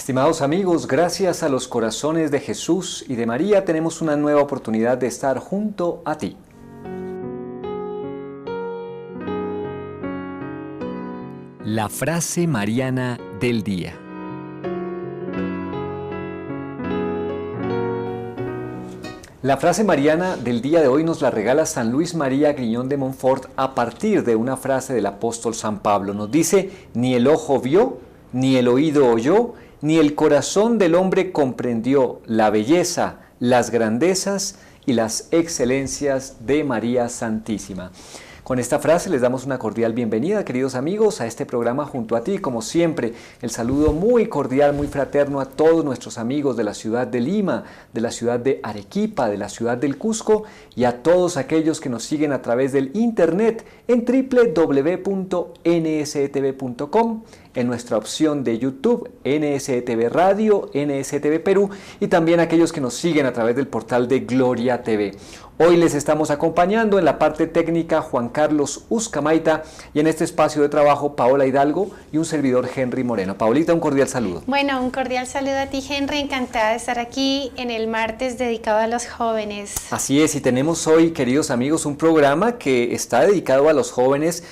Estimados amigos, gracias a los corazones de Jesús y de María tenemos una nueva oportunidad de estar junto a ti. La frase mariana del día. La frase mariana del día de hoy nos la regala San Luis María Griñón de Montfort a partir de una frase del apóstol San Pablo. Nos dice: ni el ojo vio, ni el oído oyó, ni el corazón del hombre comprendió la belleza, las grandezas y las excelencias de María Santísima. Con esta frase les damos una cordial bienvenida, queridos amigos, a este programa junto a ti. Como siempre, el saludo muy cordial, muy fraterno a todos nuestros amigos de la ciudad de Lima, de la ciudad de Arequipa, de la ciudad del Cusco y a todos aquellos que nos siguen a través del internet en www.nstv.com, en nuestra opción de YouTube, NSTV Radio, NSTV Perú, y también aquellos que nos siguen a través del portal de Gloria TV. Hoy les estamos acompañando en la parte técnica Juan Carlos Uzcamaita y en este espacio de trabajo Paola Hidalgo y un servidor Henry Moreno. Paolita, un cordial saludo. Bueno, un cordial saludo a ti, Henry. Encantada de estar aquí en el martes dedicado a los jóvenes. Así es, y tenemos hoy, queridos amigos, un programa que está dedicado a los jóvenes.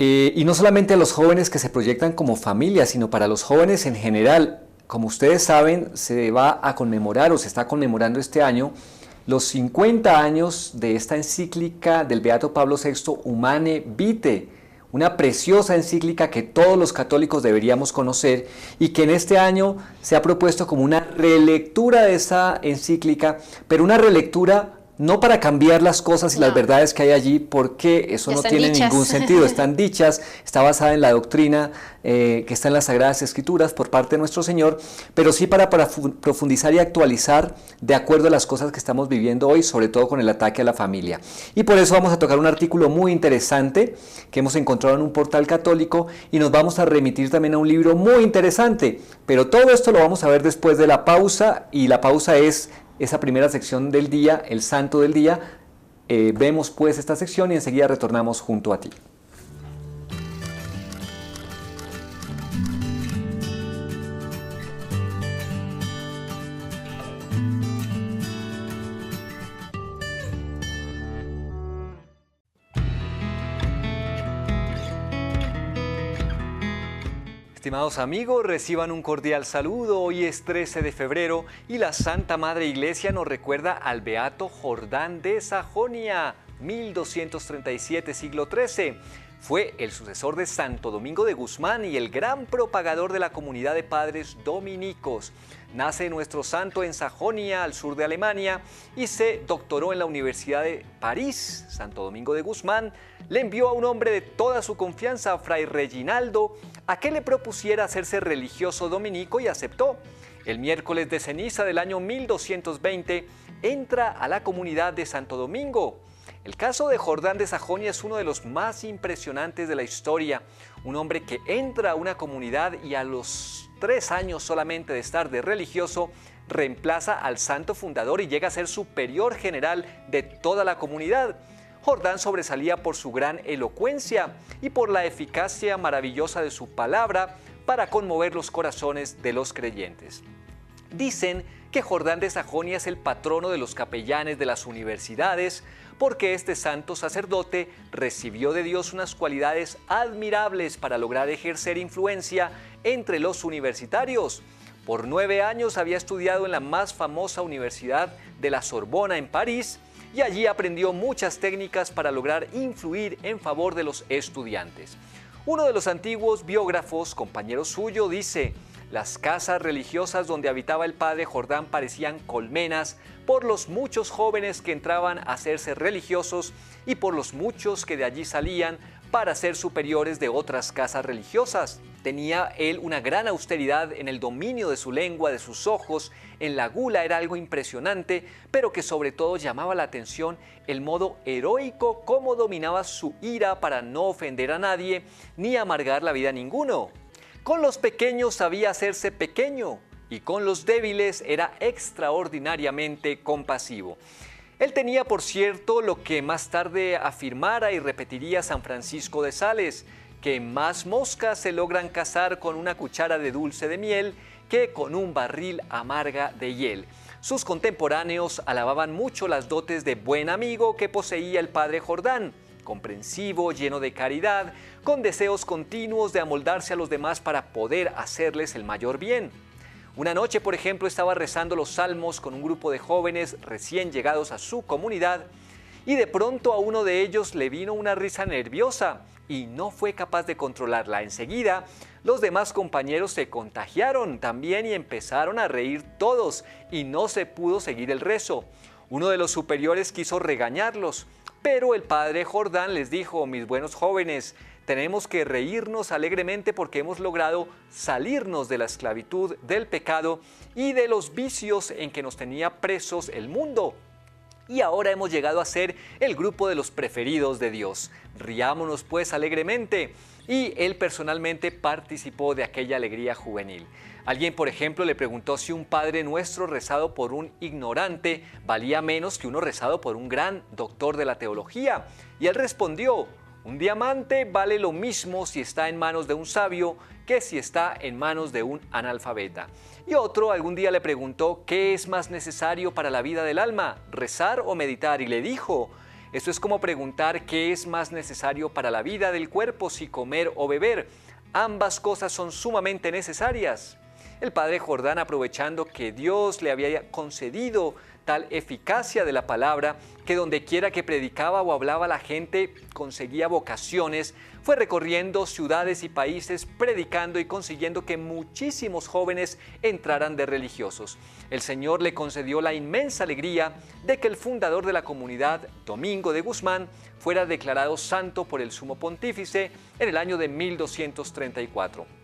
Y no solamente a los jóvenes que se proyectan como familia, sino para los jóvenes en general. Como ustedes saben, se va a conmemorar o se está conmemorando este año los 50 años de esta encíclica del Beato Pablo VI, Humane Vitae, una preciosa encíclica que todos los católicos deberíamos conocer y que en este año se ha propuesto como una relectura de esa encíclica, pero una relectura no para cambiar las cosas y las verdades que hay allí, porque eso no tiene ningún sentido. Están dichas, está basada en la doctrina que está en las Sagradas Escrituras por parte de nuestro Señor, pero sí para profundizar y actualizar de acuerdo a las cosas que estamos viviendo hoy, sobre todo con el ataque a la familia. Y por eso vamos a tocar un artículo muy interesante que hemos encontrado en un portal católico y nos vamos a remitir también a un libro muy interesante, pero todo esto lo vamos a ver después de la pausa, y la pausa es esa primera sección del día, el santo del día. Vemos pues esta sección y enseguida retornamos junto a ti. Estimados amigos, reciban un cordial saludo. Hoy es 13 de febrero y la Santa Madre Iglesia nos recuerda al Beato Jordán de Sajonia, 1237, siglo XIII. Fue el sucesor de Santo Domingo de Guzmán y el gran propagador de la comunidad de padres dominicos. Nace nuestro santo en Sajonia, al sur de Alemania, y se doctoró en la Universidad de París. Santo Domingo de Guzmán le envió a un hombre de toda su confianza, a Fray Reginaldo, a que le propusiera hacerse religioso dominico, y aceptó. El miércoles de ceniza del año 1220 entra a la comunidad de Santo Domingo. El caso de Jordán de Sajonia es uno de los más impresionantes de la historia. Un hombre que entra a una comunidad y a los 3 años solamente de estar de religioso, reemplaza al santo fundador y llega a ser superior general de toda la comunidad. Jordán sobresalía por su gran elocuencia y por la eficacia maravillosa de su palabra para conmover los corazones de los creyentes. Dicen que Jordán de Sajonia es el patrono de los capellanes de las universidades, porque este santo sacerdote recibió de Dios unas cualidades admirables para lograr ejercer influencia entre los universitarios. Por 9 años había estudiado en la más famosa universidad de la Sorbona en París, y allí aprendió muchas técnicas para lograr influir en favor de los estudiantes. Uno de los antiguos biógrafos, compañero suyo, dice: las casas religiosas donde habitaba el padre Jordán parecían colmenas por los muchos jóvenes que entraban a hacerse religiosos y por los muchos que de allí salían para ser superiores de otras casas religiosas. Tenía él una gran austeridad en el dominio de su lengua, de sus ojos, en la gula. Era algo impresionante, pero que sobre todo llamaba la atención el modo heroico como dominaba su ira para no ofender a nadie ni amargar la vida a ninguno. Con los pequeños sabía hacerse pequeño y con los débiles era extraordinariamente compasivo. Él tenía, por cierto, lo que más tarde afirmara y repetiría San Francisco de Sales, que más moscas se logran cazar con una cuchara de dulce de miel que con un barril amarga de hiel. Sus contemporáneos alababan mucho las dotes de buen amigo que poseía el padre Jordán, comprensivo, lleno de caridad, con deseos continuos de amoldarse a los demás para poder hacerles el mayor bien. Una noche, por ejemplo, estaba rezando los salmos con un grupo de jóvenes recién llegados a su comunidad y de pronto a uno de ellos le vino una risa nerviosa y no fue capaz de controlarla. Enseguida, los demás compañeros se contagiaron también y empezaron a reír todos y no se pudo seguir el rezo. Uno de los superiores quiso regañarlos, pero el padre Jordán les dijo: mis buenos jóvenes, tenemos que reírnos alegremente porque hemos logrado salirnos de la esclavitud, del pecado y de los vicios en que nos tenía presos el mundo. Y ahora hemos llegado a ser el grupo de los preferidos de Dios. Riámonos pues alegremente. Y él personalmente participó de aquella alegría juvenil. Alguien, por ejemplo, le preguntó si un Padre Nuestro rezado por un ignorante valía menos que uno rezado por un gran doctor de la teología. Y él respondió: un diamante vale lo mismo si está en manos de un sabio que si está en manos de un analfabeta. Y otro algún día le preguntó: ¿qué es más necesario para la vida del alma, rezar o meditar? Y le dijo: eso es como preguntar qué es más necesario para la vida del cuerpo, si comer o beber. Ambas cosas son sumamente necesarias. El padre Jordán, aprovechando que Dios le había concedido tal eficacia de la palabra, que donde quiera que predicaba o hablaba la gente conseguía vocaciones, fue recorriendo ciudades y países predicando y consiguiendo que muchísimos jóvenes entraran de religiosos. El Señor le concedió la inmensa alegría de que el fundador de la comunidad, Domingo de Guzmán, fuera declarado santo por el sumo pontífice en el año de 1234.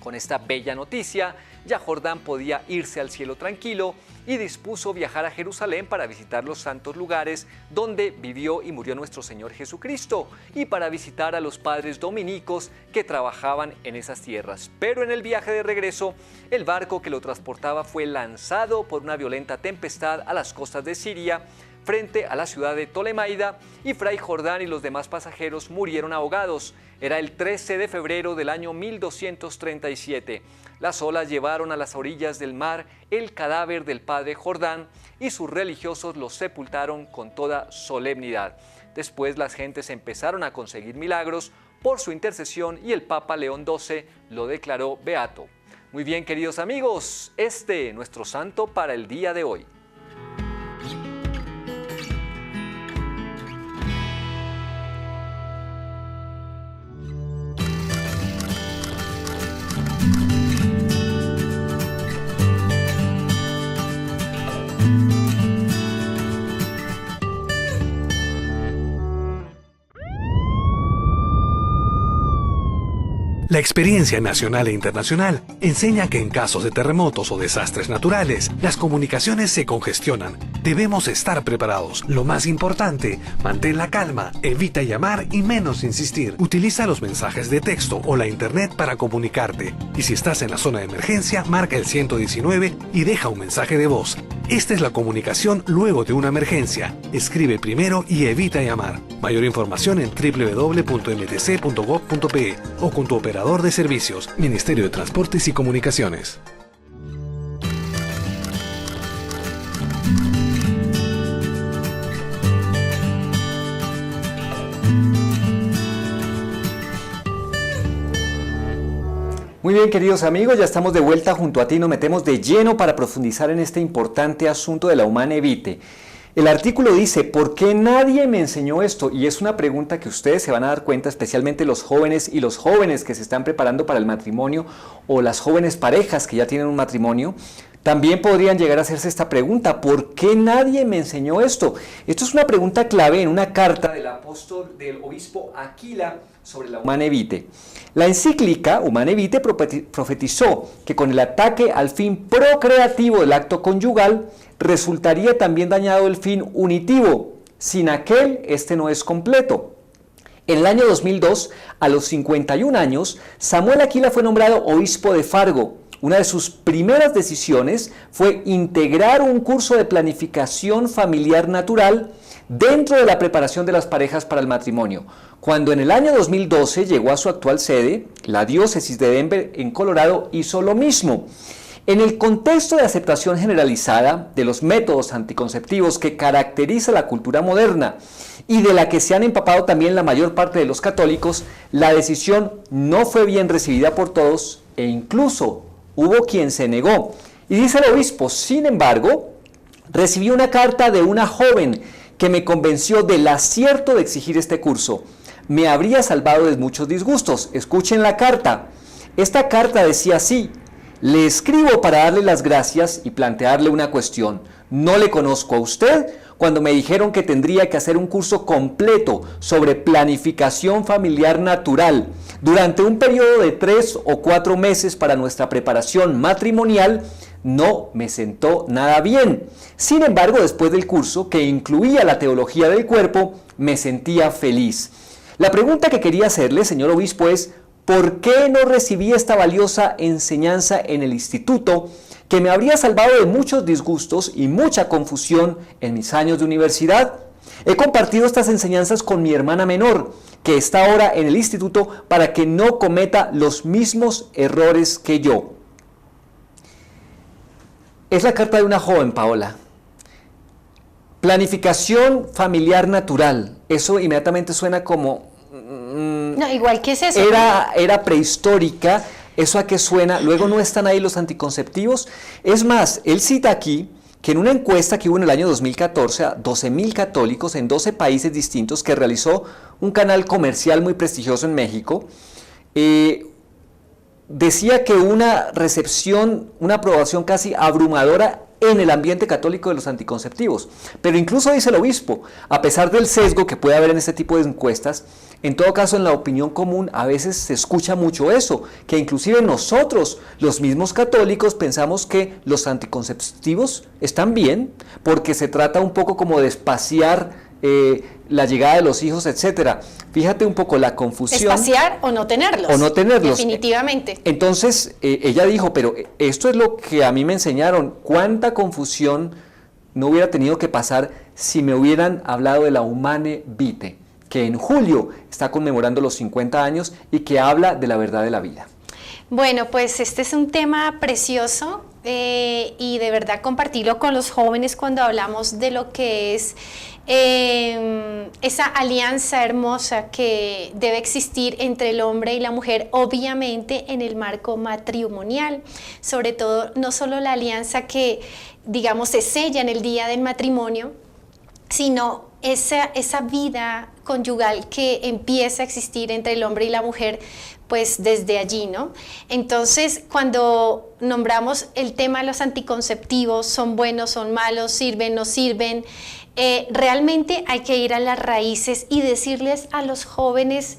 Con esta bella noticia, ya Jordán podía irse al cielo tranquilo y dispuso viajar a Jerusalén para visitar los santos lugares donde vivió y murió nuestro Señor Jesucristo y para visitar a los padres dominicos que trabajaban en esas tierras. Pero en el viaje de regreso, el barco que lo transportaba fue lanzado por una violenta tempestad a las costas de Siria, frente a la ciudad de Tolemaida, y Fray Jordán y los demás pasajeros murieron ahogados. Era el 13 de febrero del año 1237. Las olas llevaron a las orillas del mar el cadáver del padre Jordán y sus religiosos lo sepultaron con toda solemnidad. Después las gentes empezaron a conseguir milagros por su intercesión y el Papa León XII lo declaró beato. Muy bien, queridos amigos, nuestro santo para el día de hoy. La experiencia nacional e internacional enseña que en casos de terremotos o desastres naturales, las comunicaciones se congestionan. Debemos estar preparados. Lo más importante, mantén la calma, evita llamar y menos insistir. Utiliza los mensajes de texto o la internet para comunicarte. Y si estás en la zona de emergencia, marca el 119 y deja un mensaje de voz. Esta es la comunicación luego de una emergencia. Escribe primero y evita llamar. Mayor información en www.mtc.gov.pe o con tu operador de servicios, Ministerio de Transportes y Comunicaciones. Muy bien, queridos amigos, ya estamos de vuelta junto a ti. Nos metemos de lleno para profundizar en este importante asunto de la Humanae Vitae. El artículo dice: ¿por qué nadie me enseñó esto? Y es una pregunta que ustedes se van a dar cuenta, especialmente los jóvenes y los jóvenes que se están preparando para el matrimonio o las jóvenes parejas que ya tienen un matrimonio. También podrían llegar a hacerse esta pregunta: ¿por qué nadie me enseñó esto? Esto es una pregunta clave en una carta del obispo Aquila sobre la Humanae Vitae. La encíclica Humanae Vitae profetizó que con el ataque al fin procreativo del acto conyugal resultaría también dañado el fin unitivo. Sin aquel, este no es completo. En el año 2002, a los 51 años, Samuel Aquila fue nombrado obispo de Fargo. Una de sus primeras decisiones fue integrar un curso de planificación familiar natural dentro de la preparación de las parejas para el matrimonio. Cuando en el año 2012 llegó a su actual sede, la diócesis de Denver, en Colorado, hizo lo mismo. En el contexto de aceptación generalizada de los métodos anticonceptivos que caracteriza la cultura moderna y de la que se han empapado también la mayor parte de los católicos, la decisión no fue bien recibida por todos e incluso hubo quien se negó. Y dice el obispo, sin embargo, recibí una carta de una joven que me convenció del acierto de exigir este curso. Me habría salvado de muchos disgustos. Escuchen la carta. Esta carta decía así: le escribo para darle las gracias y plantearle una cuestión. No le conozco a usted. Cuando me dijeron que tendría que hacer un curso completo sobre planificación familiar natural durante un periodo de 3 o 4 meses para nuestra preparación matrimonial, no me sentó nada bien. Sin embargo, después del curso, que incluía la teología del cuerpo, me sentía feliz. La pregunta que quería hacerle, señor obispo, es: ¿por qué no recibí esta valiosa enseñanza en el instituto, que me habría salvado de muchos disgustos y mucha confusión en mis años de universidad? He compartido estas enseñanzas con mi hermana menor, que está ahora en el instituto, para que no cometa los mismos errores que yo. Es la carta de una joven, Paola. Planificación familiar natural. Eso inmediatamente suena como... No, igual que es eso. Era prehistórica. ¿Eso a qué suena? Luego no están ahí los anticonceptivos. Es más, él cita aquí que en una encuesta que hubo en el año 2014 a 12,000 católicos en 12 países distintos que realizó un canal comercial muy prestigioso en México, decía que una recepción, una aprobación casi abrumadora en el ambiente católico de los anticonceptivos. Pero incluso dice el obispo, a pesar del sesgo que puede haber en este tipo de encuestas, en todo caso en la opinión común a veces se escucha mucho eso, que inclusive nosotros, los mismos católicos, pensamos que los anticonceptivos están bien, porque se trata un poco como de espaciar la llegada de los hijos, etcétera. Fíjate un poco la confusión. Espaciar o no tenerlos. O no tenerlos. Definitivamente. Entonces, ella dijo, pero esto es lo que a mí me enseñaron. ¿Cuánta confusión no hubiera tenido que pasar si me hubieran hablado de la Humane Vitae, que en julio está conmemorando los 50 años y que habla de la verdad de la vida? Bueno, pues este es un tema precioso y de verdad compartirlo con los jóvenes cuando hablamos de lo que es esa alianza hermosa que debe existir entre el hombre y la mujer, obviamente en el marco matrimonial, sobre todo no solo la alianza que digamos se sella en el día del matrimonio, sino esa vida conyugal que empieza a existir entre el hombre y la mujer, pues desde allí, ¿no? Entonces, cuando nombramos el tema de los anticonceptivos, son buenos, son malos, sirven, no sirven, realmente hay que ir a las raíces y decirles a los jóvenes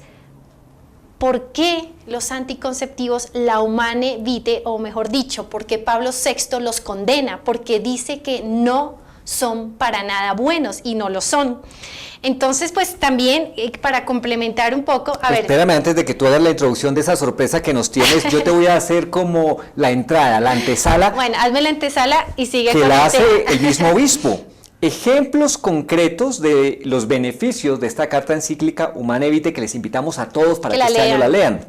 por qué los anticonceptivos, la Humane Vitae, o mejor dicho, por qué Pablo VI los condena, porque dice que no son para nada buenos y no lo son. Entonces, pues también para complementar un poco, Espérame, antes de que tú hagas la introducción de esa sorpresa que nos tienes, yo te voy a hacer como la entrada, la antesala. Bueno, hazme la antesala y sigue que con la el hace tema. el mismo obispo. Ejemplos concretos de los beneficios de esta carta encíclica Humane Vitae que les invitamos a todos para que este año la lean.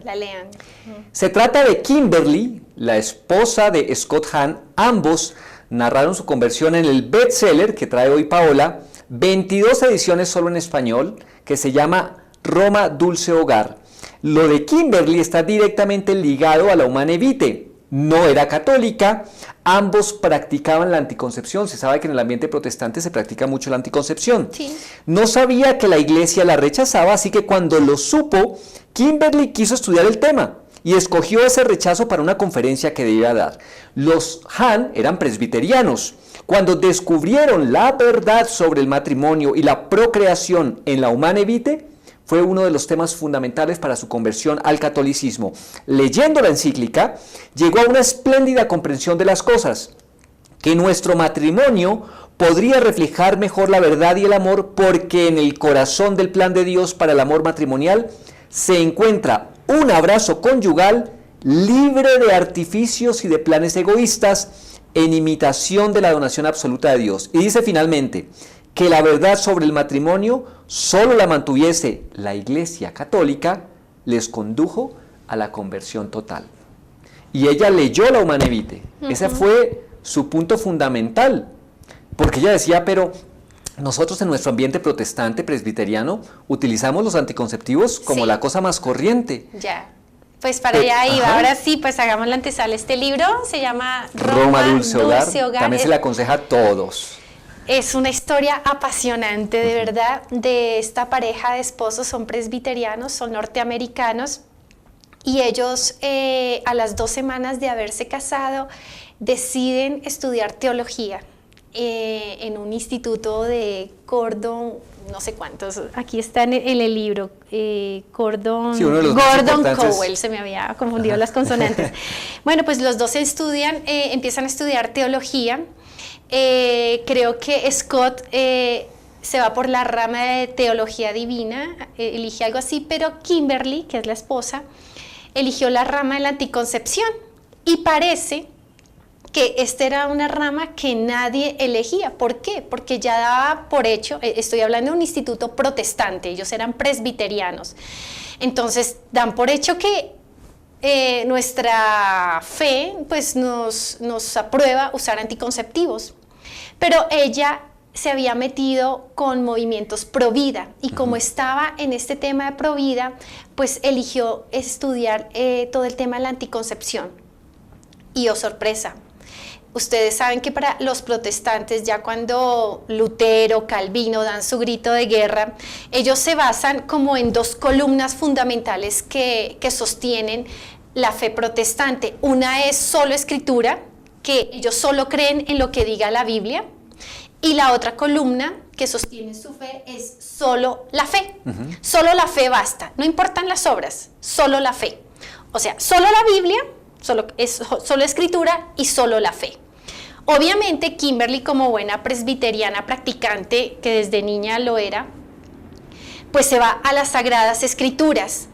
Se trata de Kimberly, la esposa de Scott Hahn. Ambos narraron su conversión en el bestseller que trae hoy Paola, 22 ediciones solo en español, que se llama Roma Dulce Hogar. Lo de Kimberly está directamente ligado a la Humane Vitae. No era católica, ambos practicaban la anticoncepción. Se sabe que en el ambiente protestante se practica mucho la anticoncepción. Sí. No sabía que la iglesia la rechazaba, así que cuando lo supo, Kimberly quiso estudiar el tema y escogió ese rechazo para una conferencia que debía dar. Los Hahn eran presbiterianos. Cuando descubrieron la verdad sobre el matrimonio y la procreación en la Humane Vitae, fue uno de los temas fundamentales para su conversión al catolicismo. Leyendo la encíclica, llegó a una espléndida comprensión de las cosas, que nuestro matrimonio podría reflejar mejor la verdad y el amor, porque en el corazón del plan de Dios para el amor matrimonial se encuentra un abrazo conyugal libre de artificios y de planes egoístas, en imitación de la donación absoluta de Dios. Y dice finalmente, que la verdad sobre el matrimonio solo la mantuviese la Iglesia Católica, les condujo a la conversión total. Y ella leyó la Humanae Vitae. Ese fue su punto fundamental, porque ella decía, pero nosotros en nuestro ambiente protestante, presbiteriano, utilizamos los anticonceptivos como la cosa más corriente. Ya, pues para allá iba. Ahora sí, pues hagamos la antesala. Este libro se llama Roma Dulce Hogar. También se le aconseja a todos. Es una historia apasionante, de verdad, de esta pareja de esposos. Son presbiterianos, son norteamericanos, y ellos a las 2 semanas de haberse casado deciden estudiar teología en un instituto de Gordon, no sé cuántos, aquí está en el libro, Gordon Cowell, se me había confundido las consonantes. Bueno, pues los dos empiezan a estudiar teología. Creo que Scott se va por la rama de teología divina, elige algo así, pero Kimberly, que es la esposa, eligió la rama de la anticoncepción, y parece que esta era una rama que nadie elegía. ¿Por qué? Porque ya daba por hecho, estoy hablando de un instituto protestante, ellos eran presbiterianos, entonces dan por hecho que nuestra fe pues nos aprueba usar anticonceptivos, pero ella se había metido con movimientos pro vida, y como estaba en este tema de pro vida, pues eligió estudiar todo el tema de la anticoncepción. Y oh sorpresa, ustedes saben que para los protestantes, ya cuando Lutero, Calvino dan su grito de guerra, ellos se basan como en 2 columnas fundamentales que sostienen la fe protestante. Una es solo escritura, que ellos solo creen en lo que diga la Biblia, y la otra columna que sostiene su fe es solo la fe. Solo la fe basta, no importan las obras, solo la fe. O sea, solo la Biblia, solo escritura y solo la fe. Obviamente Kimberly, como buena presbiteriana practicante, que desde niña lo era, pues se va a las Sagradas Escrituras.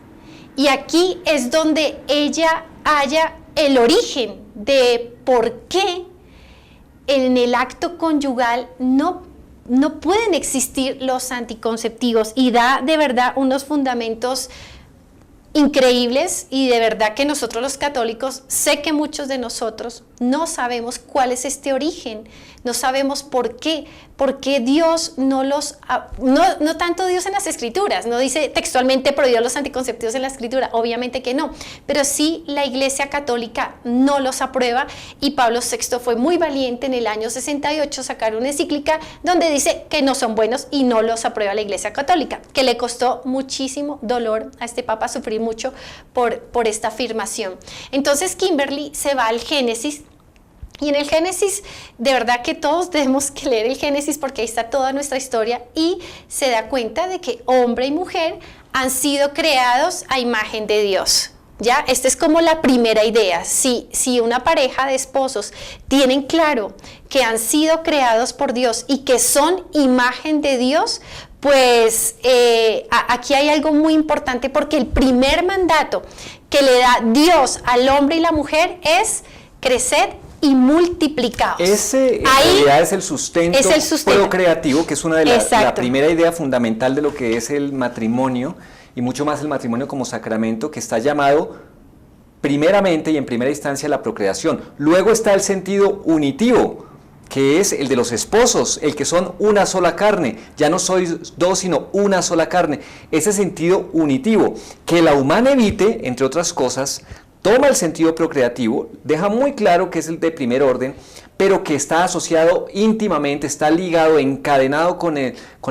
Y aquí es donde ella halla el origen de por qué en el acto conyugal no pueden existir los anticonceptivos, y da de verdad unos fundamentos increíbles. Y de verdad que nosotros los católicos, sé que muchos de nosotros no sabemos cuál es este origen, no sabemos por qué Dios no tanto Dios en las escrituras, no dice textualmente prohibió los anticonceptivos en la escritura, obviamente que no, pero sí la Iglesia Católica no los aprueba, y Pablo VI fue muy valiente en el año 68 sacar una encíclica donde dice que no son buenos y no los aprueba la Iglesia Católica, que le costó muchísimo dolor a este Papa sufrir mucho por esta afirmación. Entonces Kimberly se va al Génesis, y en el Génesis, de verdad que todos tenemos que leer el Génesis, porque ahí está toda nuestra historia, y se da cuenta de que hombre y mujer han sido creados a imagen de Dios. ¿Ya? Esta es como la primera idea. Si una pareja de esposos tienen claro que han sido creados por Dios y que son imagen de Dios, pues aquí hay algo muy importante, porque el primer mandato que le da Dios al hombre y la mujer es crecer y multiplicaos. Ese en realidad es el sustento procreativo, que es una de la primera idea fundamental de lo que es el matrimonio, y mucho más el matrimonio como sacramento, que está llamado primeramente y en primera instancia a la procreación. Luego está el sentido unitivo, que es el de los esposos, el que son una sola carne, ya no sois 2 sino una sola carne. Ese sentido unitivo, que la Humanae Vitae, entre otras cosas, toma el sentido procreativo, deja muy claro que es el de primer orden, pero que está asociado íntimamente, está ligado, encadenado con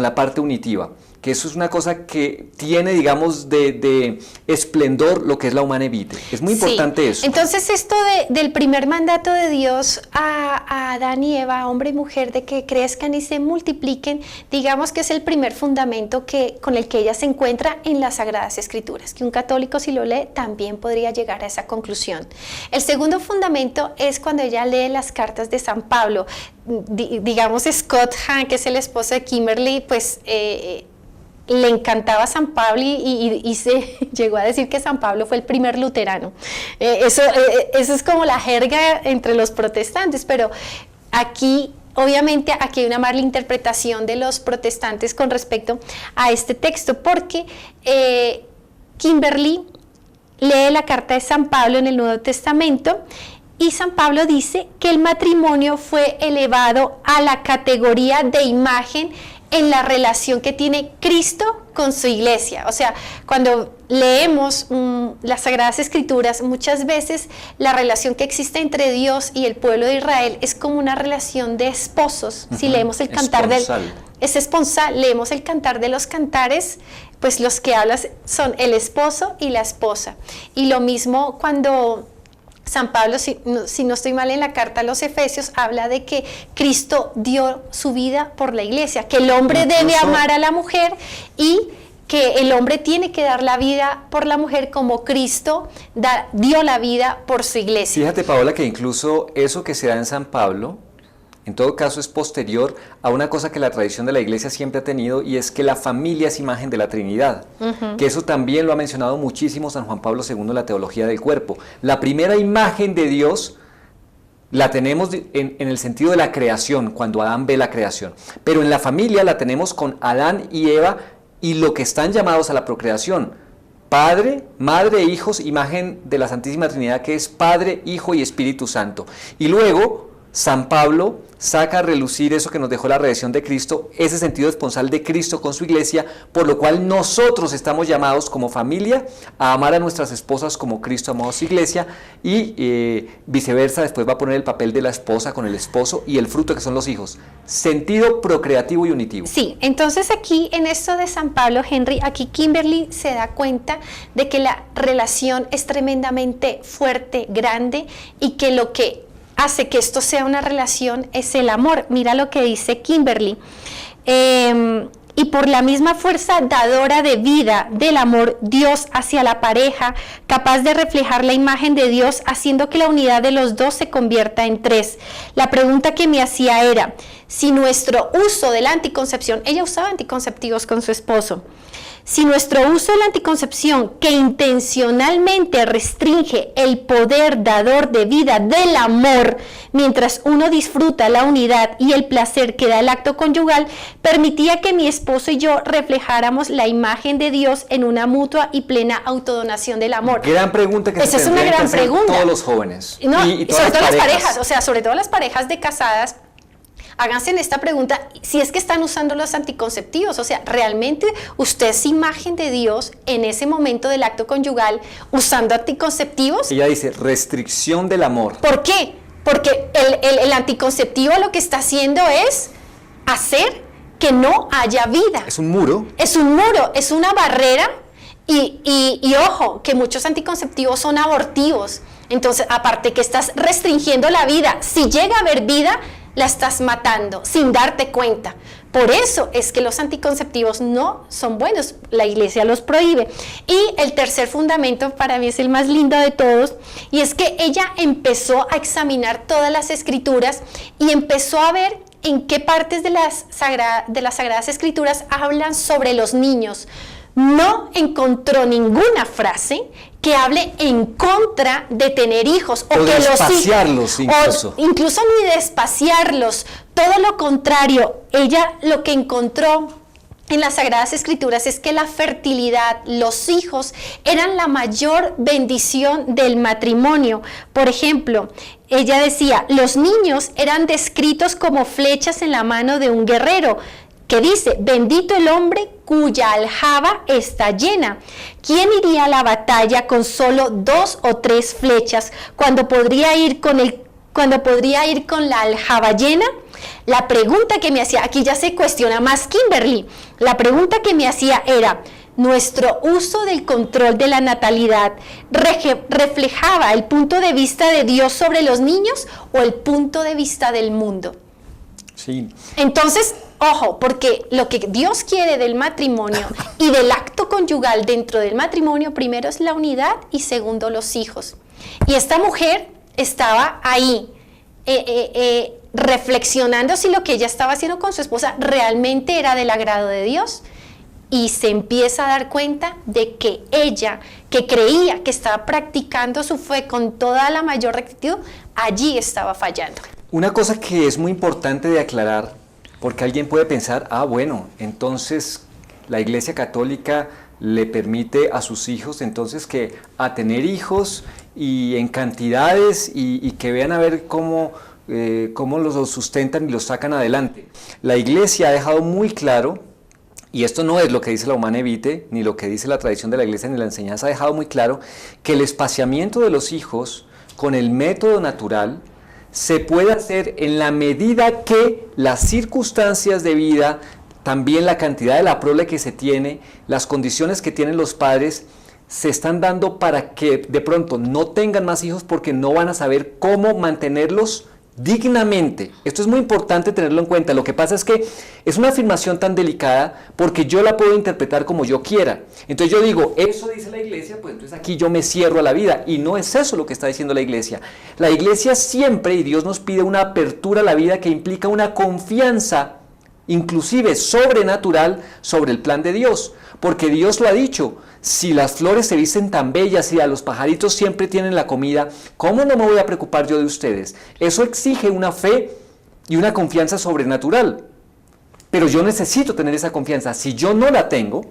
la parte unitiva, que eso es una cosa que tiene, digamos, de esplendor lo que es la Humanae Vitae. Es muy importante eso. Entonces esto del primer mandato de Dios a Adán y Eva, hombre y mujer, de que crezcan y se multipliquen, digamos que es el primer fundamento con el que ella se encuentra en las Sagradas Escrituras, que un católico, si lo lee, también podría llegar a esa conclusión. El segundo fundamento es cuando ella lee las cartas de San Pablo. Digamos, Scott Hahn, que es el esposo de Kimberly, pues le encantaba San Pablo, y se llegó a decir que San Pablo fue el primer luterano. Eso es como la jerga entre los protestantes, pero aquí obviamente aquí hay una mala interpretación de los protestantes con respecto a este texto, porque Kimberly lee la carta de San Pablo en el Nuevo Testamento y San Pablo dice que el matrimonio fue elevado a la categoría de imagen en la relación que tiene Cristo con su iglesia. O sea, cuando leemos las Sagradas Escrituras, muchas veces la relación que existe entre Dios y el pueblo de Israel es como una relación de esposos. Si leemos el cantar es esponsal, leemos el Cantar de los Cantares, pues los que hablan son el esposo y la esposa. Y lo mismo cuando San Pablo, si no estoy mal, en la carta a los Efesios habla de que Cristo dio su vida por la iglesia, que el hombre debe amar a la mujer y que el hombre tiene que dar la vida por la mujer como Cristo dio la vida por su iglesia. Fíjate, Paola, que incluso eso que se da en San Pablo, en todo caso es posterior a una cosa que la tradición de la iglesia siempre ha tenido, y es que la familia es imagen de la Trinidad, que eso también lo ha mencionado muchísimo San Juan Pablo II en la teología del cuerpo. La primera imagen de Dios la tenemos en el sentido de la creación, cuando Adán ve la creación, pero en la familia la tenemos con Adán y Eva y lo que están llamados a la procreación. Padre, Madre e hijos, imagen de la Santísima Trinidad, que es Padre, Hijo y Espíritu Santo. Y luego San Pablo saca a relucir eso que nos dejó la redención de Cristo, ese sentido esponsal de Cristo con su iglesia, por lo cual nosotros estamos llamados como familia a amar a nuestras esposas como Cristo amó a su iglesia, y viceversa. Después va a poner el papel de la esposa con el esposo y el fruto que son los hijos. Sentido procreativo y unitivo. Sí, entonces aquí en esto de San Pablo, Henry, aquí Kimberly se da cuenta de que la relación es tremendamente fuerte, grande, y que lo que hace que esto sea una relación es el amor. Mira lo que dice Kimberly. Y por la misma fuerza dadora de vida del amor, Dios hacia la pareja, capaz de reflejar la imagen de Dios, haciendo que la unidad de los dos se convierta en tres. La pregunta que me hacía era, si nuestro uso de la anticoncepción, ella usaba anticonceptivos con su esposo, si nuestro uso de la anticoncepción, que intencionalmente restringe el poder dador de vida del amor, mientras uno disfruta la unidad y el placer que da el acto conyugal, permitía que mi esposo y yo reflejáramos la imagen de Dios en una mutua y plena autodonación del amor. Gran pregunta que esa se es una gran pregunta. Todos los jóvenes. No, y sobre todo las parejas. parejas, o sea, sobre todo las parejas de casadas. Háganse en esta pregunta, si es que están usando los anticonceptivos, o sea, ¿realmente usted es imagen de Dios en ese momento del acto conyugal usando anticonceptivos? Ella dice, restricción del amor. ¿Por qué? Porque el anticonceptivo lo que está haciendo es hacer que no haya vida. Es un muro. Es un muro, es una barrera, y ojo, que muchos anticonceptivos son abortivos. Entonces, aparte que estás restringiendo la vida, si llega a haber vida, la estás matando sin darte cuenta. Por eso es que los anticonceptivos no son buenos, la iglesia los prohíbe. Y el tercer fundamento, para mí es el más lindo de todos, y es que ella empezó a examinar todas las escrituras y empezó a ver en qué partes de las Sagradas Escrituras hablan sobre los niños. No encontró ninguna frase que hable en contra de tener hijos o de espaciarlos, incluso ni de espaciarlos. Todo lo contrario, ella lo que encontró en las Sagradas Escrituras es que la fertilidad, los hijos, eran la mayor bendición del matrimonio. Por ejemplo, ella decía, los niños eran descritos como flechas en la mano de un guerrero, que dice, bendito el hombre cuya aljaba está llena. ¿Quién iría a la batalla con solo 2 o 3 flechas cuando podría ir con la aljaba llena? La pregunta que me hacía, aquí ya se cuestiona más Kimberly, la pregunta que me hacía era, ¿nuestro uso del control de la natalidad reflejaba el punto de vista de Dios sobre los niños o el punto de vista del mundo? Sí. Entonces, ojo, porque lo que Dios quiere del matrimonio y del acto conyugal dentro del matrimonio, primero es la unidad y segundo los hijos. Y esta mujer estaba ahí reflexionando si lo que ella estaba haciendo con su esposa realmente era del agrado de Dios, y se empieza a dar cuenta de que ella, que creía que estaba practicando su fe con toda la mayor rectitud, allí estaba fallando. Una cosa que es muy importante de aclarar, porque alguien puede pensar, bueno, entonces la Iglesia Católica le permite a sus hijos entonces que a tener hijos y en cantidades y que vean a ver cómo los sustentan y los sacan adelante. La Iglesia ha dejado muy claro, y esto no es lo que dice la Humanae Vitae, ni lo que dice la tradición de la Iglesia, ni la enseñanza, ha dejado muy claro que el espaciamiento de los hijos con el método natural se puede hacer en la medida que las circunstancias de vida, también la cantidad de la prole que se tiene, las condiciones que tienen los padres, se están dando para que de pronto no tengan más hijos porque no van a saber cómo mantenerlos dignamente. Esto es muy importante tenerlo en cuenta. Lo que pasa es que es una afirmación tan delicada porque yo la puedo interpretar como yo quiera. Entonces yo digo, eso dice la Iglesia, pues entonces aquí yo me cierro a la vida. Y no es eso lo que está diciendo la Iglesia. La Iglesia siempre, y Dios nos pide una apertura a la vida que implica una confianza, inclusive sobrenatural, sobre el plan de Dios. Porque Dios lo ha dicho, si las flores se visten tan bellas y a los pajaritos siempre tienen la comida, ¿cómo no me voy a preocupar yo de ustedes? Eso exige una fe y una confianza sobrenatural. Pero yo necesito tener esa confianza. Si yo no la tengo,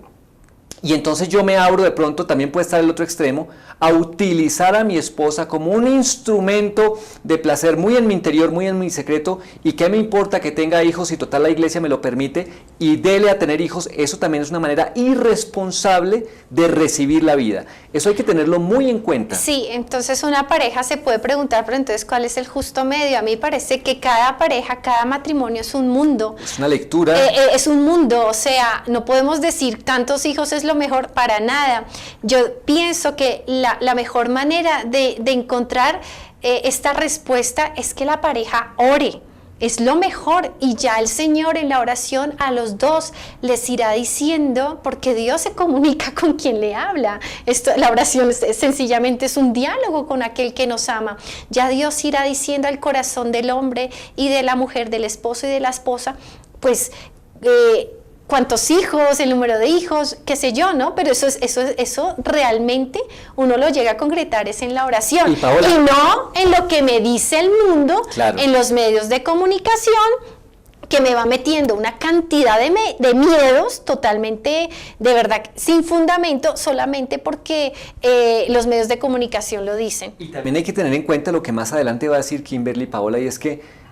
y entonces yo me abro de pronto, también puede estar el otro extremo, a utilizar a mi esposa como un instrumento de placer muy en mi interior, muy en mi secreto, y qué me importa que tenga hijos si total la Iglesia me lo permite, y dele a tener hijos. Eso también es una manera irresponsable de recibir la vida. Eso hay que tenerlo muy en cuenta. Sí, entonces una pareja se puede preguntar, pero entonces ¿cuál es el justo medio? A mí me parece que cada pareja, cada matrimonio es un mundo. Es una lectura. Es un mundo, o sea, no podemos decir tantos hijos es lo mejor, para nada. Yo pienso que la mejor manera de encontrar esta respuesta es que la pareja ore. Es lo mejor, y ya el Señor en la oración a los dos les irá diciendo, porque Dios se comunica con quien le habla. La oración sencillamente es un diálogo con aquel que nos ama. Ya Dios irá diciendo al corazón del hombre y de la mujer, del esposo y de la esposa, pues cuántos hijos, el número de hijos, qué sé yo, ¿no? Pero eso realmente uno lo llega a concretar es en la oración. Y no en lo que me dice el mundo, claro, en los medios de comunicación, que me va metiendo una cantidad de miedos totalmente, de verdad, sin fundamento, solamente porque los medios de comunicación lo dicen. Y también hay que tener en cuenta lo que más adelante va a decir Kimberly, Paola, y es que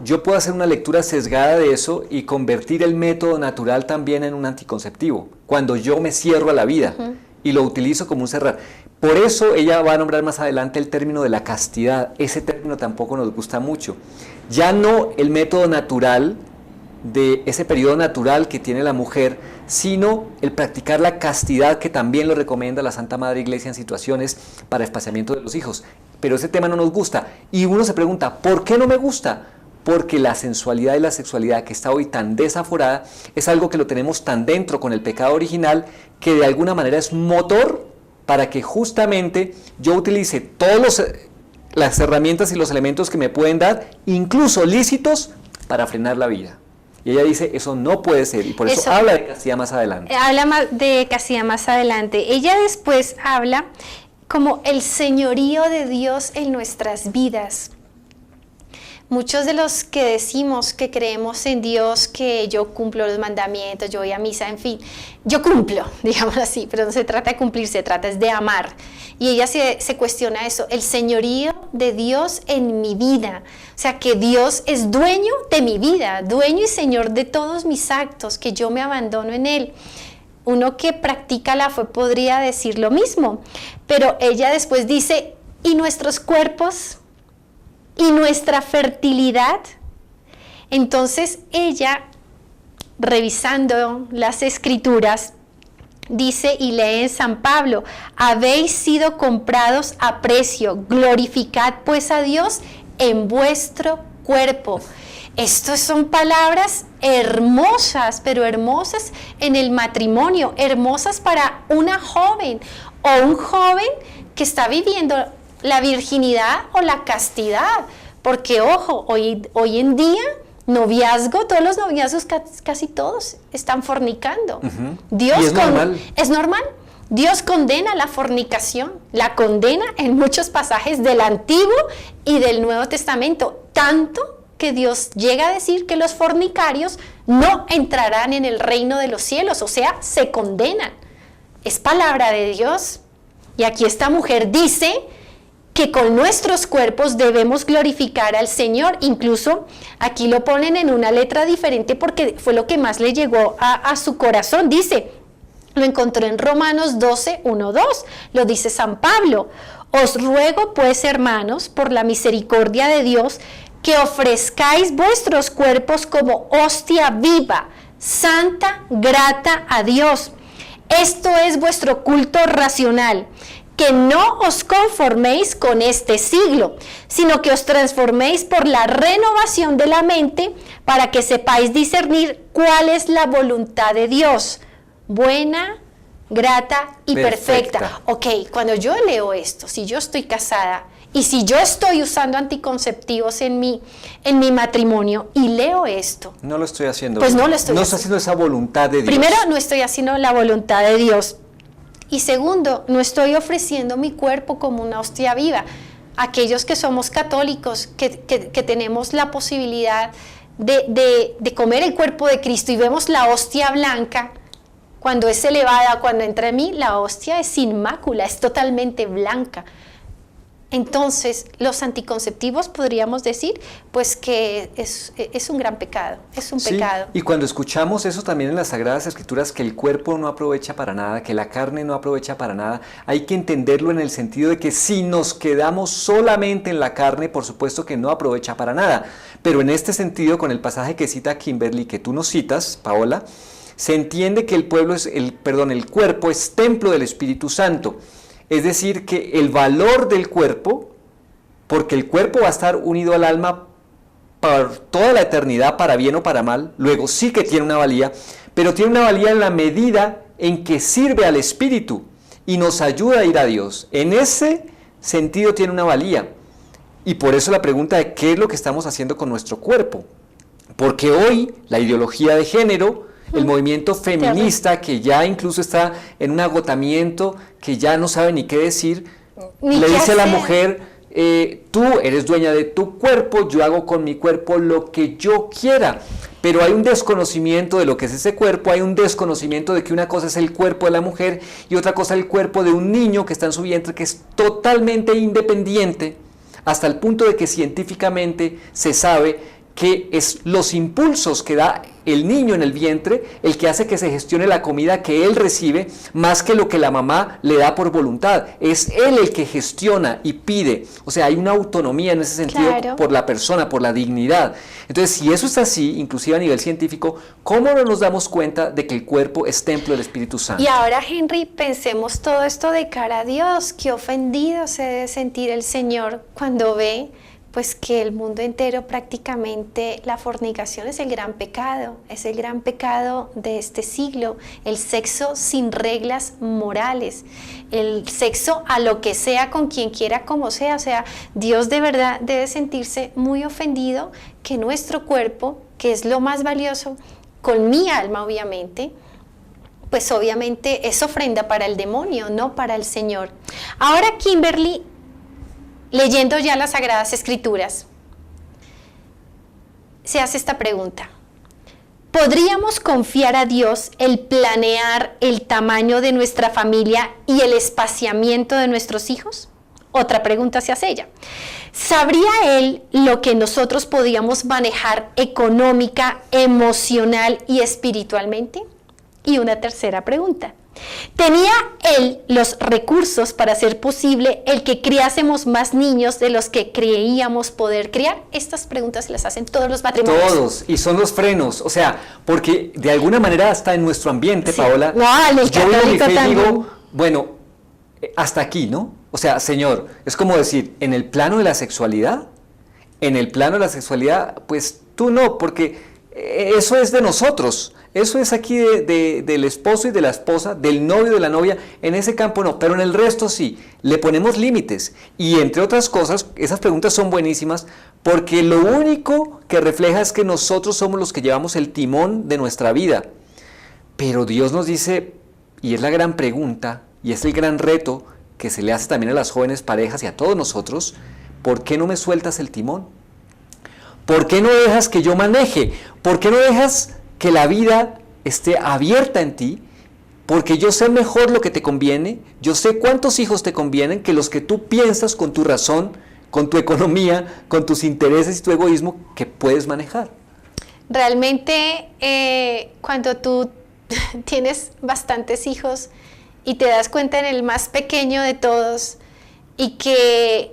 yo puedo hacer una lectura sesgada de eso y convertir el método natural también en un anticonceptivo, cuando yo me cierro a la vida y lo utilizo como un cerrar. Por eso ella va a nombrar más adelante el término de la castidad. Ese término tampoco nos gusta mucho. Ya no el método natural, de ese periodo natural que tiene la mujer, sino el practicar la castidad, que también lo recomienda la Santa Madre Iglesia en situaciones para espaciamiento de los hijos. Pero ese tema no nos gusta. Y uno se pregunta, ¿por qué no me gusta? Porque la sensualidad y la sexualidad, que está hoy tan desaforada, es algo que lo tenemos tan dentro con el pecado original, que de alguna manera es motor para que justamente yo utilice todas las herramientas y los elementos que me pueden dar, incluso lícitos, para frenar la vida. Y ella dice, eso no puede ser, y por eso habla de castidad más adelante. Habla de castidad más adelante. Ella después habla como el señorío de Dios en nuestras vidas. Muchos de los que decimos que creemos en Dios, que yo cumplo los mandamientos, yo voy a misa, en fin, yo cumplo, digamos así, pero no se trata de cumplir, se trata es de amar. Y ella se cuestiona eso, el señorío de Dios en mi vida. O sea, que Dios es dueño de mi vida, dueño y señor de todos mis actos, que yo me abandono en Él. Uno que practica la fe podría decir lo mismo, pero ella después dice, ¿y nuestros cuerpos? ¿Y nuestra fertilidad? Entonces ella, revisando las escrituras, dice y lee en San Pablo, habéis sido comprados a precio, glorificad pues a Dios en vuestro cuerpo. Estas son palabras hermosas, pero hermosas en el matrimonio, hermosas para una joven o un joven que está viviendo la virginidad o la castidad, porque ojo, hoy en día noviazgo, todos los noviazgos, casi todos están fornicando. Dios, ¿y es normal? Es normal. Dios condena la fornicación, la condena en muchos pasajes del Antiguo y del Nuevo Testamento, tanto que Dios llega a decir que los fornicarios no entrarán en el reino de los cielos, o sea, se condenan. Es palabra de Dios. Y aquí esta mujer dice que con nuestros cuerpos debemos glorificar al Señor. Incluso aquí lo ponen en una letra diferente porque fue lo que más le llegó a su corazón. Dice, lo encontró en Romanos 12, 1, 2, lo dice San Pablo. Os ruego pues, hermanos, por la misericordia de Dios, que ofrezcáis vuestros cuerpos como hostia viva, santa, grata a Dios. Esto es vuestro culto racional. Que no os conforméis con este siglo, sino que os transforméis por la renovación de la mente para que sepáis discernir cuál es la voluntad de Dios, buena, grata y perfecta. Ok, cuando yo leo esto, si yo estoy casada y si yo estoy usando anticonceptivos en mi matrimonio y leo esto. No lo estoy haciendo. Pues bien. no lo estoy haciendo. No estoy haciendo esa voluntad de Dios. Primero, no estoy haciendo la voluntad de Dios. Y segundo, no estoy ofreciendo mi cuerpo como una hostia viva. Aquellos que somos católicos, que tenemos la posibilidad de comer el cuerpo de Cristo y vemos la hostia blanca, cuando es elevada, cuando entra en mí, la hostia es sin mácula, es totalmente blanca. Entonces, los anticonceptivos podríamos decir, pues que es un gran pecado, es un pecado. Y cuando escuchamos eso también en las Sagradas Escrituras, que el cuerpo no aprovecha para nada, que la carne no aprovecha para nada, hay que entenderlo en el sentido de que si nos quedamos solamente en la carne, por supuesto que no aprovecha para nada. Pero en este sentido, con el pasaje que cita Kimberly, que tú nos citas, Paola, se entiende que el cuerpo es templo del Espíritu Santo. Es decir, que el valor del cuerpo, porque el cuerpo va a estar unido al alma por toda la eternidad, para bien o para mal, luego sí que tiene una valía, pero tiene una valía en la medida en que sirve al Espíritu y nos ayuda a ir a Dios. En ese sentido tiene una valía. Y por eso la pregunta de qué es lo que estamos haciendo con nuestro cuerpo. Porque hoy la ideología de género, el movimiento feminista, que ya incluso está en un agotamiento, que ya no sabe ni qué decir, le dice a la mujer, tú eres dueña de tu cuerpo, yo hago con mi cuerpo lo que yo quiera. Pero hay un desconocimiento de lo que es ese cuerpo, hay un desconocimiento de que una cosa es el cuerpo de la mujer y otra cosa el cuerpo de un niño que está en su vientre, que es totalmente independiente, hasta el punto de que científicamente se sabe que es los impulsos que da el niño en el vientre el que hace que se gestione la comida que él recibe, más que lo que la mamá le da por voluntad. Es él el que gestiona y pide. O sea, hay una autonomía en ese sentido, claro, por la persona, por la dignidad. Entonces, si eso es así, inclusive a nivel científico, ¿cómo no nos damos cuenta de que el cuerpo es templo del Espíritu Santo? Y ahora, Henry, pensemos todo esto de cara a Dios. Qué ofendido se debe sentir el Señor cuando ve pues que el mundo entero prácticamente la fornicación es el gran pecado de este siglo, el sexo sin reglas morales, el sexo a lo que sea, con quien quiera, como sea. O sea, Dios de verdad debe sentirse muy ofendido que nuestro cuerpo, que es lo más valioso, con mi alma obviamente, pues obviamente es ofrenda para el demonio, no para el Señor. Ahora, Kimberly, leyendo ya las Sagradas Escrituras, se hace esta pregunta: ¿podríamos confiar a Dios el planear el tamaño de nuestra familia y el espaciamiento de nuestros hijos? Otra pregunta se hace ella. ¿Sabría Él lo que nosotros podíamos manejar económica, emocional y espiritualmente? Y una tercera pregunta: ¿tenía Él los recursos para hacer posible el que criásemos más niños de los que creíamos poder criar? Estas preguntas se las hacen todos los matrimonios. Todos, y son los frenos, o sea, porque de alguna manera hasta en nuestro ambiente, sí, Paola, yo veo mi fe y digo, bueno, hasta aquí, ¿no? O sea, Señor, es como decir, en el plano de la sexualidad, pues tú no, porque eso es de nosotros. Eso es aquí del esposo y de la esposa, del novio y de la novia. En ese campo no, pero en el resto sí. Le ponemos límites. Y entre otras cosas, esas preguntas son buenísimas porque lo único que refleja es que nosotros somos los que llevamos el timón de nuestra vida. Pero Dios nos dice, y es la gran pregunta, y es el gran reto que se le hace también a las jóvenes parejas y a todos nosotros, ¿por qué no me sueltas el timón? ¿Por qué no dejas que yo maneje? ¿Por qué no dejas que la vida esté abierta en ti? Porque yo sé mejor lo que te conviene, yo sé cuántos hijos te convienen que los que tú piensas con tu razón, con tu economía, con tus intereses y tu egoísmo que puedes manejar. Realmente cuando tú tienes bastantes hijos y te das cuenta en el más pequeño de todos y que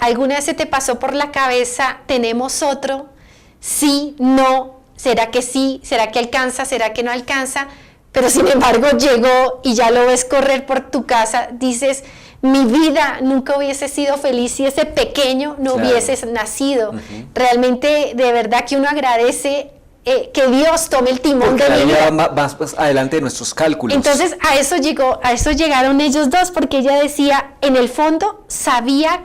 alguna vez se te pasó por la cabeza, tenemos otro, sí, no, será que alcanza, será que no alcanza, pero sin embargo llegó y ya lo ves correr por tu casa, dices, mi vida nunca hubiese sido feliz si ese pequeño no hubiese nacido. Realmente, de verdad que uno agradece que Dios tome el timón de mi vida. Más adelante de nuestros cálculos. Entonces, a eso llegaron ellos dos, porque ella decía, en el fondo, sabía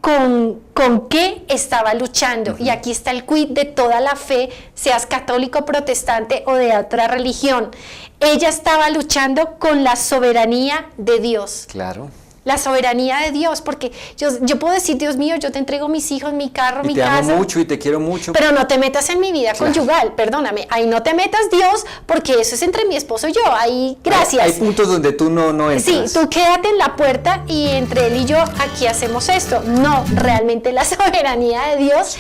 con qué estaba luchando. Y aquí está el quid de toda la fe, seas católico, protestante o de otra religión. Ella estaba luchando con la soberanía de Dios. Claro. La soberanía de Dios, porque yo puedo decir, Dios mío, yo te entrego mis hijos, mi carro, mi casa. Y te amo mucho y te quiero mucho. Pero no te metas en mi vida conyugal, perdóname. Ahí no te metas, Dios, porque eso es entre mi esposo y yo. Ahí, gracias. Hay puntos donde tú no entras. Sí, tú quédate en la puerta y entre él y yo aquí hacemos esto. No, realmente la soberanía de Dios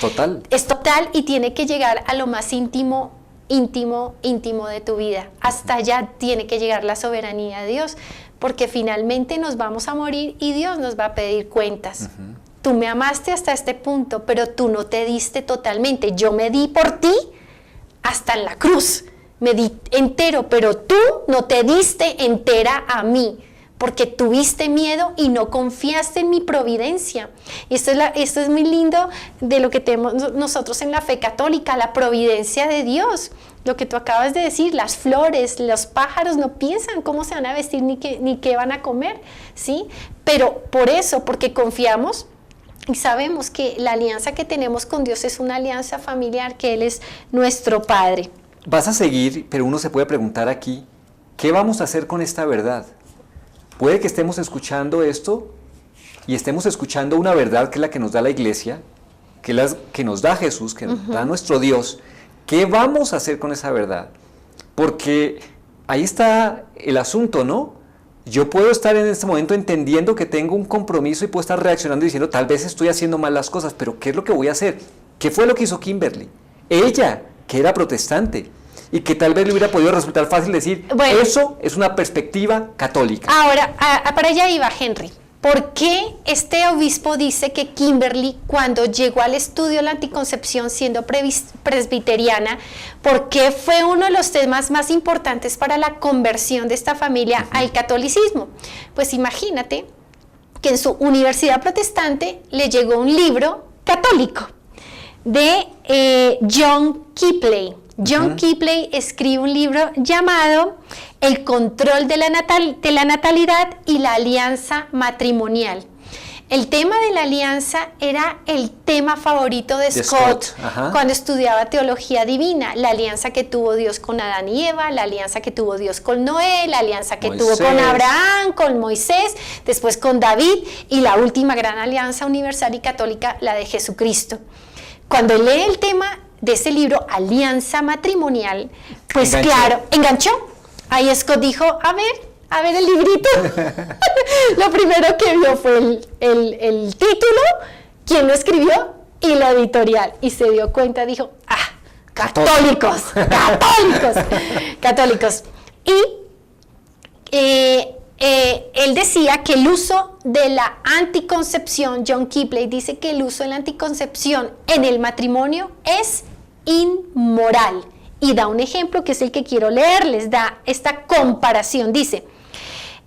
es total y tiene que llegar a lo más íntimo de tu vida. Hasta allá tiene que llegar la soberanía de Dios, porque finalmente nos vamos a morir y Dios nos va a pedir cuentas. Tú me amaste hasta este punto, pero tú no te diste totalmente. Yo me di por ti hasta en la cruz, me di entero, pero tú no te diste entera a mí, porque tuviste miedo y no confiaste en mi providencia. Y esto es muy lindo de lo que tenemos nosotros en la fe católica, la providencia de Dios. Lo que tú acabas de decir, las flores, los pájaros no piensan cómo se van a vestir ni qué van a comer, ¿sí? Pero por eso, porque confiamos y sabemos que la alianza que tenemos con Dios es una alianza familiar, que Él es nuestro Padre. Vas a seguir, pero uno se puede preguntar aquí, ¿qué vamos a hacer con esta verdad? Puede que estemos escuchando esto y estemos escuchando una verdad que es la que nos da la Iglesia, que nos da Jesús, que nos da nuestro Dios. ¿Qué vamos a hacer con esa verdad? Porque ahí está el asunto, ¿no? Yo puedo estar en este momento entendiendo que tengo un compromiso y puedo estar reaccionando y diciendo, tal vez estoy haciendo mal las cosas, pero ¿qué es lo que voy a hacer? ¿Qué fue lo que hizo Kimberly? Ella, que era protestante, y que tal vez le hubiera podido resultar fácil decir, bueno, eso es una perspectiva católica. Ahora, para allá iba Henry. ¿Por qué este obispo dice que Kimberly, cuando llegó al estudio de la anticoncepción siendo presbiteriana, por qué fue uno de los temas más importantes para la conversión de esta familia al catolicismo? Pues imagínate que en su universidad protestante le llegó un libro católico de John Keepley. John Keepley escribe un libro llamado El control de la natalidad y la alianza matrimonial. El tema de la alianza era el tema favorito de Scott cuando estudiaba teología divina. La alianza que tuvo Dios con Adán y Eva, la alianza que tuvo Dios con Noé, la alianza que tuvo con Abraham, con Moisés, después con David y la última gran alianza universal y católica, la de Jesucristo. Cuando lee el tema de ese libro, Alianza Matrimonial, pues claro, enganchó. Ahí Scott dijo, a ver el librito. Lo primero que vio fue el título, quién lo escribió y la editorial. Y se dio cuenta, dijo, católicos. Y él decía que el uso de la anticoncepción, John Keepley dice que el uso de la anticoncepción en el matrimonio es inmoral. Y da un ejemplo que es el que quiero leerles, da esta comparación, dice,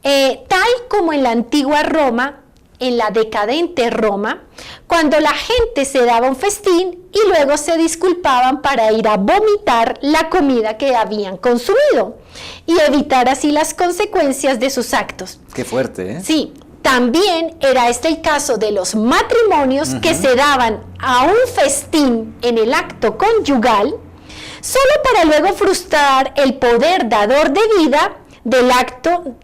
tal como en la antigua Roma, en la decadente Roma, cuando la gente se daba un festín y luego se disculpaban para ir a vomitar la comida que habían consumido y evitar así las consecuencias de sus actos. Qué fuerte, ¿eh? Sí, también era este el caso de los matrimonios que se daban a un festín en el acto conyugal, solo para luego frustrar el poder dador de vida del acto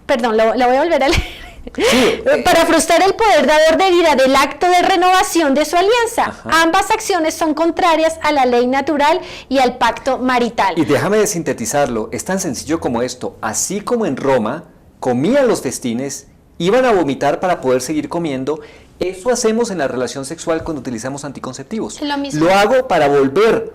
perdón, lo voy a volver a leer. Sí. Para frustrar el poder dador de vida del acto de renovación de su alianza. Ajá. Ambas acciones son contrarias a la ley natural y al pacto marital. Y déjame sintetizarlo, es tan sencillo como esto. Así como en Roma comían los festines, iban a vomitar para poder seguir comiendo, eso hacemos en la relación sexual cuando utilizamos anticonceptivos. Lo mismo. Lo hago para volver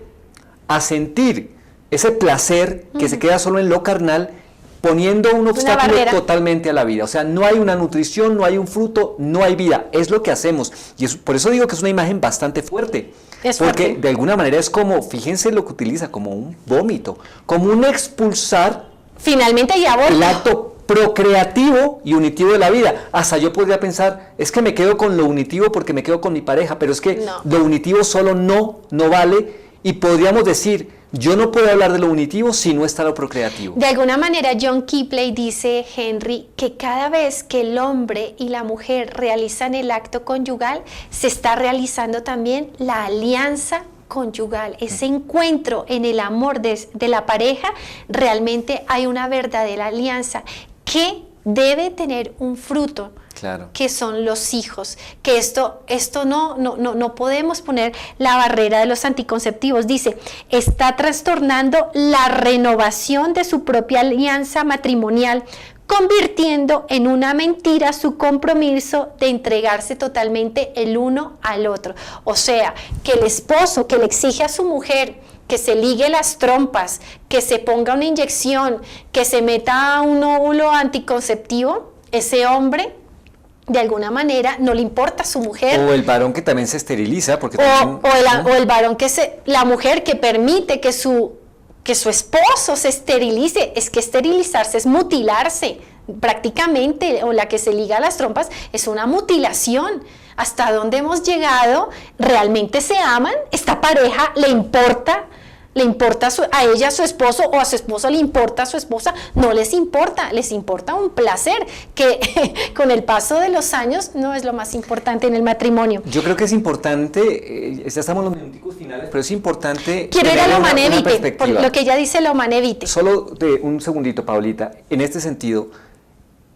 a sentir ese placer que se queda solo en lo carnal, poniendo un obstáculo barrera. totalmente a la vida. O sea, no hay una nutrición, no hay un fruto, no hay vida. Es lo que hacemos. Y por eso digo que es una imagen bastante fuerte. Es porque fuerte. de alguna manera es como, fíjense lo que utiliza, como un vómito, como un expulsar Finalmente ya el voy. acto procreativo y unitivo de la vida. Hasta yo podría pensar, es que me quedo con lo unitivo porque me quedo con mi pareja, pero es que No. lo unitivo solo no vale, y podríamos decir, yo no puedo hablar de lo unitivo si no está lo procreativo. De alguna manera, John Kipley dice, Henry, que cada vez que el hombre y la mujer realizan el acto conyugal, se está realizando también la alianza conyugal. Ese encuentro en el amor de la pareja, realmente hay una verdadera alianza que debe tener un fruto. Claro. Que son los hijos, que esto no podemos poner la barrera de los anticonceptivos. Dice, está trastornando la renovación de su propia alianza matrimonial, convirtiendo en una mentira su compromiso de entregarse totalmente el uno al otro. O sea, que el esposo que le exige a su mujer que se ligue las trompas, que se ponga una inyección, que se meta un óvulo anticonceptivo, ese hombre de alguna manera no le importa a su mujer. O el varón que también se esteriliza, porque O también, el varón la mujer que permite que su esposo se esterilice. Es que esterilizarse es mutilarse prácticamente, o la que se liga las trompas es una mutilación. ¿Hasta dónde hemos llegado? ¿Realmente se aman? ¿Esta pareja le importa a ella, a su esposo, o a su esposo le importa a su esposa? No les importa, les importa un placer que con el paso de los años no es lo más importante en el matrimonio. Yo creo que es importante, ya estamos en los minuticos finales, pero es importante... Quiero ir a tener lo una manevite, por perspectiva. lo que ella dice lo manevite. Solo de un segundito, Paulita, en este sentido,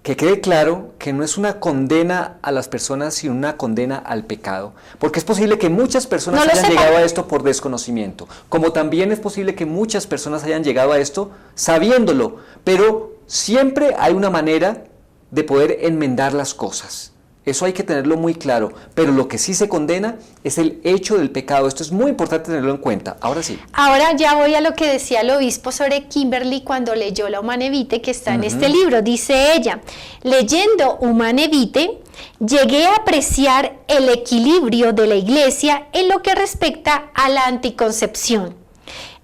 que quede claro que no es una condena a las personas, sino una condena al pecado. Porque es posible que muchas personas No lo hayan sepan. llegado a esto por desconocimiento, como también es posible que muchas personas hayan llegado a esto sabiéndolo, pero siempre hay una manera de poder enmendar las cosas. Eso hay que tenerlo muy claro, pero lo que sí se condena es el hecho del pecado. Esto es muy importante tenerlo en cuenta. Ahora sí. Ahora ya voy a lo que decía el obispo sobre Kimberly cuando leyó la Humane Vitae, que está en este libro. Dice ella, leyendo Humane Vitae, llegué a apreciar el equilibrio de la Iglesia en lo que respecta a la anticoncepción.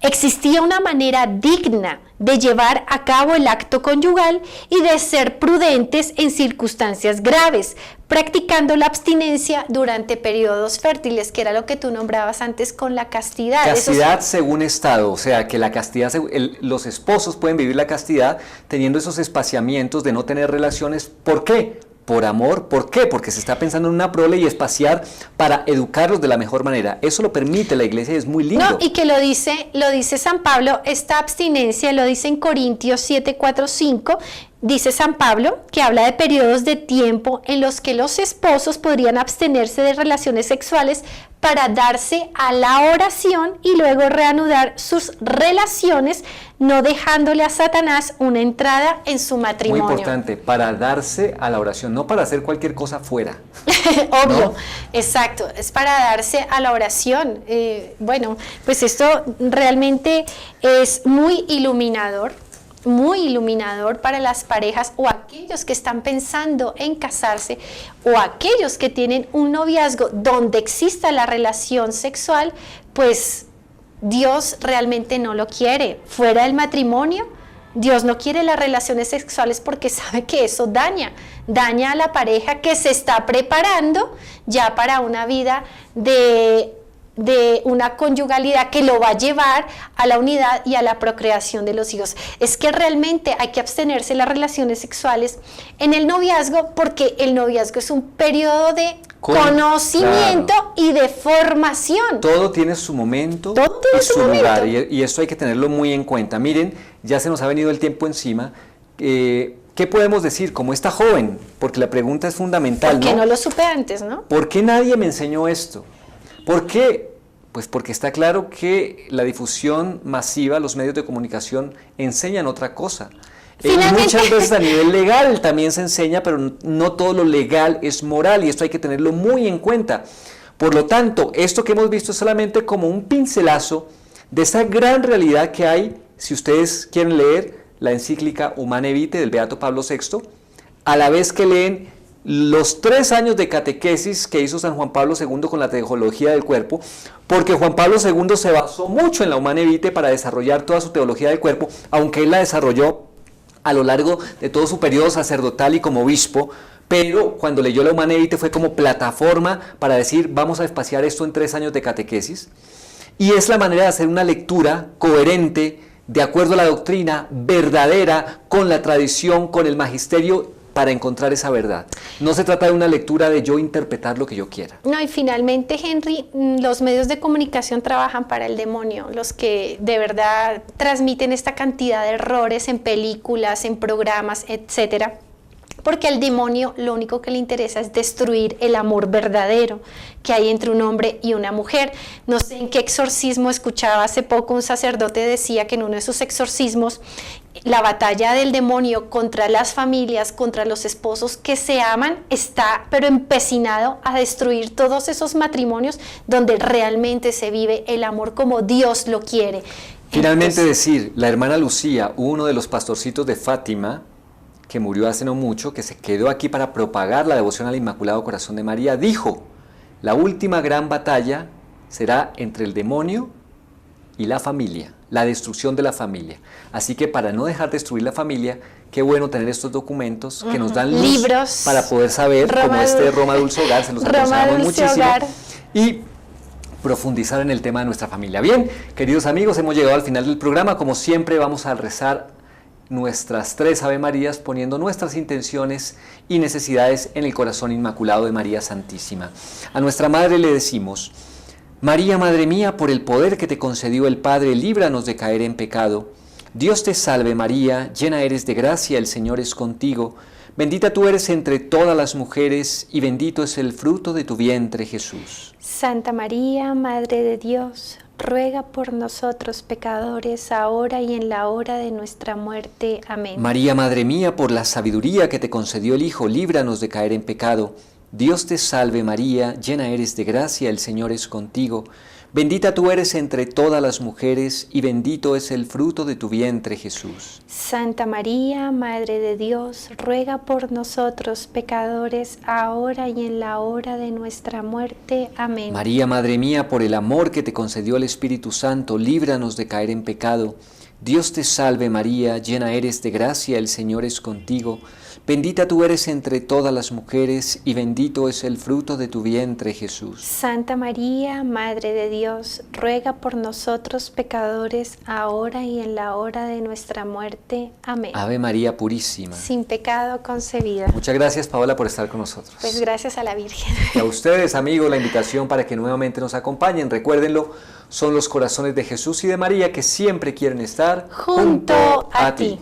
Existía una manera digna de llevar a cabo el acto conyugal y de ser prudentes en circunstancias graves, practicando la abstinencia durante periodos fértiles, que era lo que tú nombrabas antes con la castidad. Castidad según estado, o sea que la castidad, los esposos pueden vivir la castidad teniendo esos espaciamientos de no tener relaciones. ¿Por qué? Por amor. ¿Por qué? Porque se está pensando en una prole y espaciar para educarlos de la mejor manera. Eso lo permite la Iglesia y es muy lindo. No, y que lo dice San Pablo, esta abstinencia lo dice en Corintios 7, 4, 5, dice San Pablo que habla de periodos de tiempo en los que los esposos podrían abstenerse de relaciones sexuales para darse a la oración y luego reanudar sus relaciones, no dejándole a Satanás una entrada en su matrimonio. Muy importante, para darse a la oración, no para hacer cualquier cosa fuera. Obvio, ¿no? Exacto, es para darse a la oración. Bueno, pues esto realmente es muy iluminador para las parejas o aquellos que están pensando en casarse o aquellos que tienen un noviazgo donde exista la relación sexual, pues Dios realmente no lo quiere. Fuera del matrimonio, Dios no quiere las relaciones sexuales porque sabe que eso daña a la pareja que se está preparando ya para una vida de una conyugalidad que lo va a llevar a la unidad y a la procreación de los hijos. Es que realmente hay que abstenerse de las relaciones sexuales en el noviazgo porque el noviazgo es un periodo de conocimiento y de formación. Todo tiene su momento y su lugar, y esto hay que tenerlo muy en cuenta. Miren, ya se nos ha venido el tiempo encima. ¿qué podemos decir? Como esta joven, porque la pregunta es fundamental, Porque no lo supe antes, ¿no? ¿Por qué nadie me enseñó esto? ¿Por qué? Pues porque está claro que la difusión masiva, los medios de comunicación enseñan otra cosa. Muchas veces a nivel legal también se enseña, pero no todo lo legal es moral y esto hay que tenerlo muy en cuenta. Por lo tanto, esto que hemos visto es solamente como un pincelazo de esa gran realidad que hay, si ustedes quieren leer la encíclica Humanae Vitae del Beato Pablo VI, a la vez que leen los 3 años de catequesis que hizo San Juan Pablo II con la teología del cuerpo, porque Juan Pablo II se basó mucho en la Humanae Vitae para desarrollar toda su teología del cuerpo, aunque él la desarrolló a lo largo de todo su periodo sacerdotal y como obispo, pero cuando leyó la Humanae Vitae fue como plataforma para decir, vamos a espaciar esto en 3 años de catequesis, y es la manera de hacer una lectura coherente, de acuerdo a la doctrina, verdadera, con la tradición, con el magisterio, para encontrar esa verdad. No se trata de una lectura de yo interpretar lo que yo quiera. No, y finalmente, Henry, los medios de comunicación trabajan para el demonio, los que de verdad transmiten esta cantidad de errores en películas, en programas, etcétera. Porque al demonio lo único que le interesa es destruir el amor verdadero que hay entre un hombre y una mujer. No sé en qué exorcismo escuchaba hace poco, un sacerdote decía que en uno de sus exorcismos la batalla del demonio contra las familias, contra los esposos que se aman, está pero empecinado a destruir todos esos matrimonios donde realmente se vive el amor como Dios lo quiere. Finalmente decir, la hermana Lucía, uno de los pastorcitos de Fátima, que murió hace no mucho, que se quedó aquí para propagar la devoción al Inmaculado Corazón de María, dijo, la última gran batalla será entre el demonio y la familia, la destrucción de la familia. Así que para no dejar destruir la familia, qué bueno tener estos documentos que nos dan luz libros para poder saber, como este Roma Dulce Hogar, se los aconsejamos muchísimo, y profundizar en el tema de nuestra familia. Bien, queridos amigos, hemos llegado al final del programa. Como siempre, vamos a rezar nuestras 3 Ave Marías, poniendo nuestras intenciones y necesidades en el corazón inmaculado de María Santísima. A nuestra Madre le decimos, María, Madre mía, por el poder que te concedió el Padre, líbranos de caer en pecado. Dios te salve María, llena eres de gracia, el Señor es contigo. Bendita tú eres entre todas las mujeres y bendito es el fruto de tu vientre, Jesús. Santa María, Madre de Dios, ruega por nosotros pecadores, ahora y en la hora de nuestra muerte. Amén. María, Madre mía, por la sabiduría que te concedió el Hijo, líbranos de caer en pecado. Dios te salve María, llena eres de gracia, el Señor es contigo. Bendita tú eres entre todas las mujeres y bendito es el fruto de tu vientre, Jesús. Santa María, Madre de Dios, ruega por nosotros pecadores, ahora y en la hora de nuestra muerte. Amén. María, Madre mía, por el amor que te concedió el Espíritu Santo, líbranos de caer en pecado. Dios te salve María, llena eres de gracia, el Señor es contigo. Bendita tú eres entre todas las mujeres y bendito es el fruto de tu vientre, Jesús. Santa María, Madre de Dios, ruega por nosotros pecadores, ahora y en la hora de nuestra muerte. Amén. Ave María Purísima. Sin pecado concebida. Muchas gracias, Paola, por estar con nosotros. Pues gracias a la Virgen. Y a ustedes, amigos, la invitación para que nuevamente nos acompañen. Recuérdenlo, son los corazones de Jesús y de María que siempre quieren estar junto a ti.